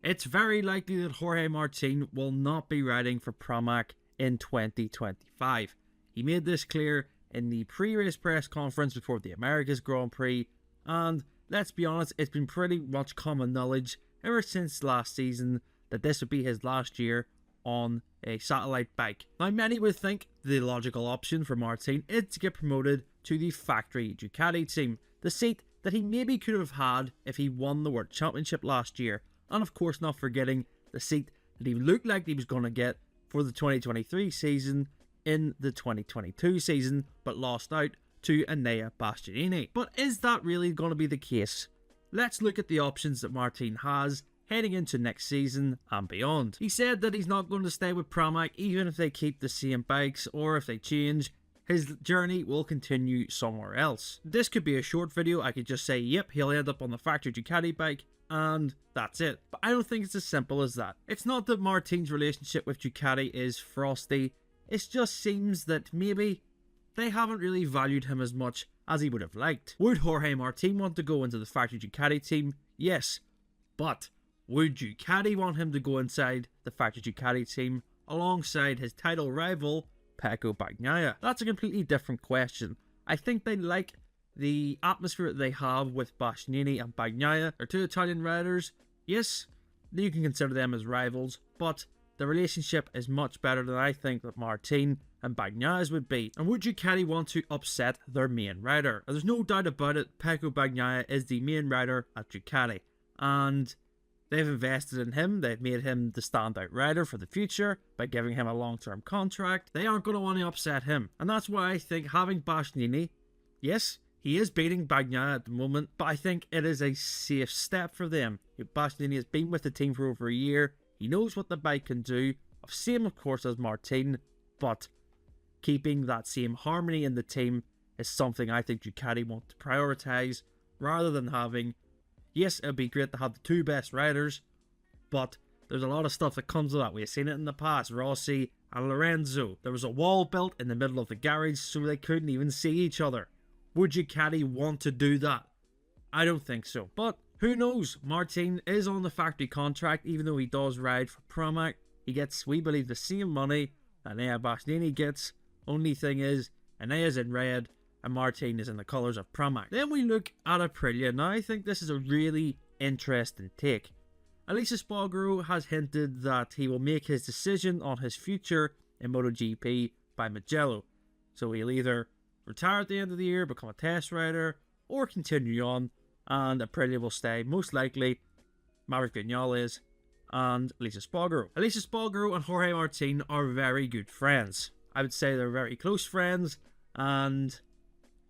It's very likely that Jorge Martin will not be riding for Pramac in 2025. He made this clear in the pre-race press conference before the Americas Grand Prix, and let's be honest, it's been pretty much common knowledge ever since last season that this would be his last year on a satellite bike. Now, many would think the logical option for Martin is to get promoted to the Factory Ducati team, the seat that he maybe could have had if he won the World Championship last year, and of course not forgetting the seat that he looked like he was going to get for the 2023 season in the 2022 season, but lost out to Enea Bastianini. But is that really going to be the case? Let's look at the options that Martin has heading into next season and beyond. He said that he's not going to stay with Pramac even if they keep the same bikes or if they change. His journey will continue somewhere else. This could be a short video. I could just say, yep, he'll end up on the Factory Ducati bike and that's it. But I don't think it's as simple as that. It's not that Martin's relationship with Ducati is frosty. It just seems that maybe they haven't really valued him as much as he would have liked. Would Jorge Martin want to go into the Factory Ducati team? Yes. But would Ducati want him to go inside the Factory Ducati team alongside his title rival, Pecco Bagnaia? That's a completely different question. I think they like the atmosphere that they have with Bastianini and Bagnaia. They're two Italian riders. Yes, you can consider them as rivals, but the relationship is much better than I think that Martin and Bagnaia's would be. And would Ducati want to upset their main rider? There's no doubt about it, Pecco Bagnaia is the main rider at Ducati, and they've invested in him. They've made him the standout rider for the future by giving him a long-term contract. They aren't going to want to upset him, and that's why I think having Bastianini, yes, he is beating Bagnaia at the moment, but I think it is a safe step for them. Bastianini has been with the team for over a year. He knows what the bike can do, same of course as Martin, but keeping that same harmony in the team is something I think Ducati want to prioritise, rather than having, yes, it would be great to have the two best riders, but there's a lot of stuff that comes with that. We've seen it in the past, Rossi and Lorenzo. There was a wall built in the middle of the garage so they couldn't even see each other. Would Ducati want to do that? I don't think so, but who knows? Martin is on the factory contract, even though he does ride for Pramac. He gets, we believe, the same money that Enea Bastianini gets. Only thing is, Enea's in red and Martin is in the colours of Pramac. Then we look at Aprilia. Now I think this is a really interesting take. Aleix Espargaro has hinted that he will make his decision on his future in MotoGP by Mugello. So he'll either retire at the end of the year, become a test rider, or continue on, and Aprilia will stay, most likely, Maverick Vinales and Aleix Espargaro. Aleix Espargaro and Jorge Martin are very good friends. I would say they're very close friends, and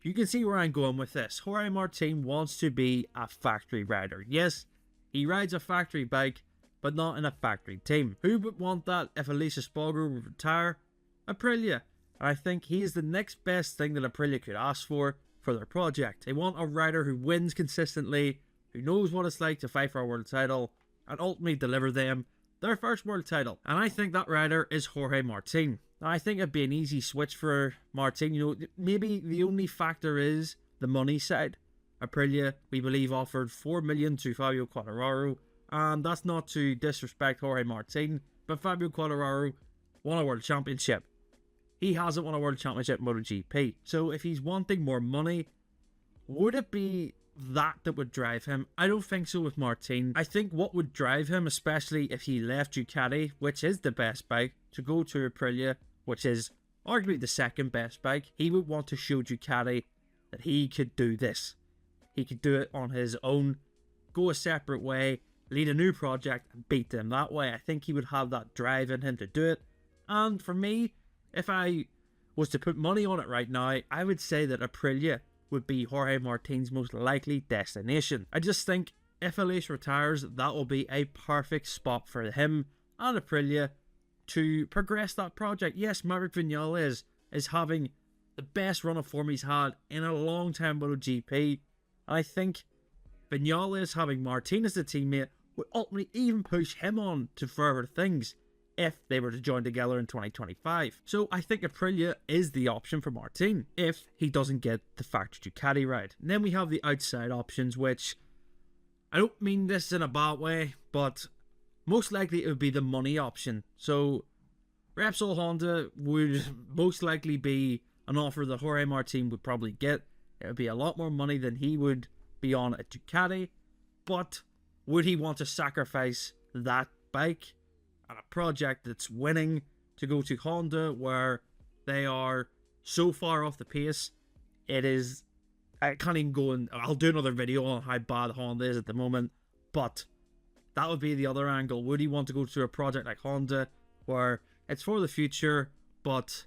you can see where I'm going with this. Jorge Martin wants to be a factory rider. Yes, he rides a factory bike, but not in a factory team. Who would want that if Aleix Espargaro would retire? Aprilia. And I think he is the next best thing that Aprilia could ask for their project. They want a rider who wins consistently, who knows what it's like to fight for a world title, and ultimately deliver them their first world title. And I think that rider is Jorge Martin. Now, I think it'd be an easy switch for Martin. You know, maybe the only factor is the money side. Aprilia, we believe, offered $4 million to Fabio Quartararo, and that's not to disrespect Jorge Martin, but Fabio Quartararo won a world championship. He hasn't won a world championship in MotoGP. So if he's wanting more money, would it be that would drive him? I don't think so with Martin. I think what would drive him, especially if he left Ducati, which is the best bike, to go to Aprilia, which is arguably the second best bike, he would want to show Ducati that he could do this. He could do it on his own, go a separate way, lead a new project and beat them that way. I think he would have that drive in him to do it. And for me, if I was to put money on it right now, I would say that Aprilia would be Jorge Martin's most likely destination. I just think if Aleix retires, that will be a perfect spot for him and Aprilia to progress that project. Yes, Maverick Vinales is having the best run of form he's had in a long time MotoGP. And I think Vinales having Martin as a teammate would ultimately even push him on to further things if they were to join together in 2025. So I think Aprilia is the option for Martin if he doesn't get the Factory Ducati ride. And then we have the outside options, which I don't mean this in a bad way, but most likely it would be the money option. So Repsol Honda would most likely be an offer that Jorge Martin would probably get. It would be a lot more money than he would be on at Ducati. But would he want to sacrifice that bike and a project that's winning to go to Honda, where they are so far off the pace? It is, I can't even go and I'll do another video on how bad Honda is at the moment, but that would be the other angle. Would he want to go to a project like Honda, where it's for the future, but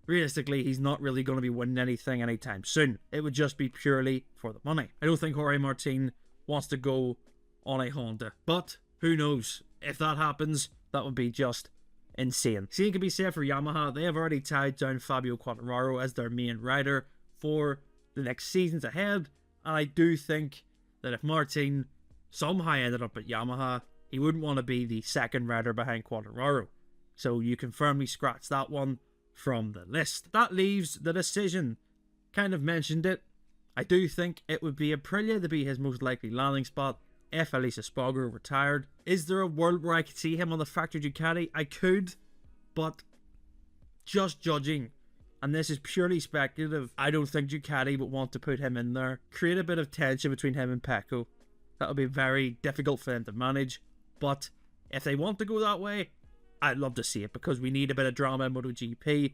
realistically he's not really going to be winning anything anytime soon? It would just be purely for the money. I don't think Jorge Martin wants to go on a Honda, but who knows? If that happens, that would be just insane. Same can be said for Yamaha. They have already tied down Fabio Quartararo as their main rider for the next seasons ahead, and I do think that if Martin somehow ended up at Yamaha, he wouldn't want to be the second rider behind Quartararo. So you can firmly scratch that one from the list. That leaves the decision. Kind of mentioned it. I do think it would be Aprilia to be his most likely landing spot if Elisa Espargaro retired. Is there a world where I could see him on the Factory Ducati? I could, but just judging, and this is purely speculative, I don't think Ducati would want to put him in there. Create a bit of tension between him and Pecco. That would be very difficult for them to manage, but if they want to go that way, I'd love to see it, because we need a bit of drama in MotoGP.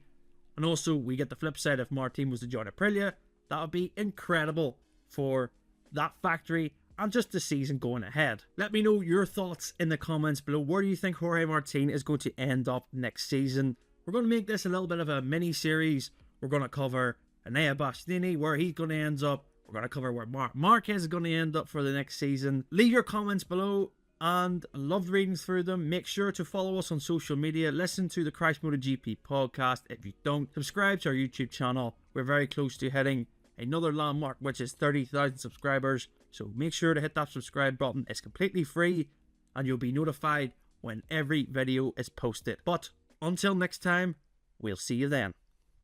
And also, we get the flip side. If Martin was to join Aprilia, that would be incredible for that factory and just the season going ahead. Let me know your thoughts in the comments below. Where do you think Jorge Martin is going to end up next season? We're going to make this a little bit of a mini-series. We're going to cover Enea Bastianini, where he's going to end up. We're going to cover where Marc Marquez is going to end up for the next season. Leave your comments below, and I loved reading through them. Make sure to follow us on social media. Listen to the Christ MotoGP podcast. If you don't, subscribe to our YouTube channel. We're very close to hitting another landmark, which is 30,000 subscribers. So make sure to hit that subscribe button. It's completely free, and you'll be notified when every video is posted. But until next time, we'll see you then.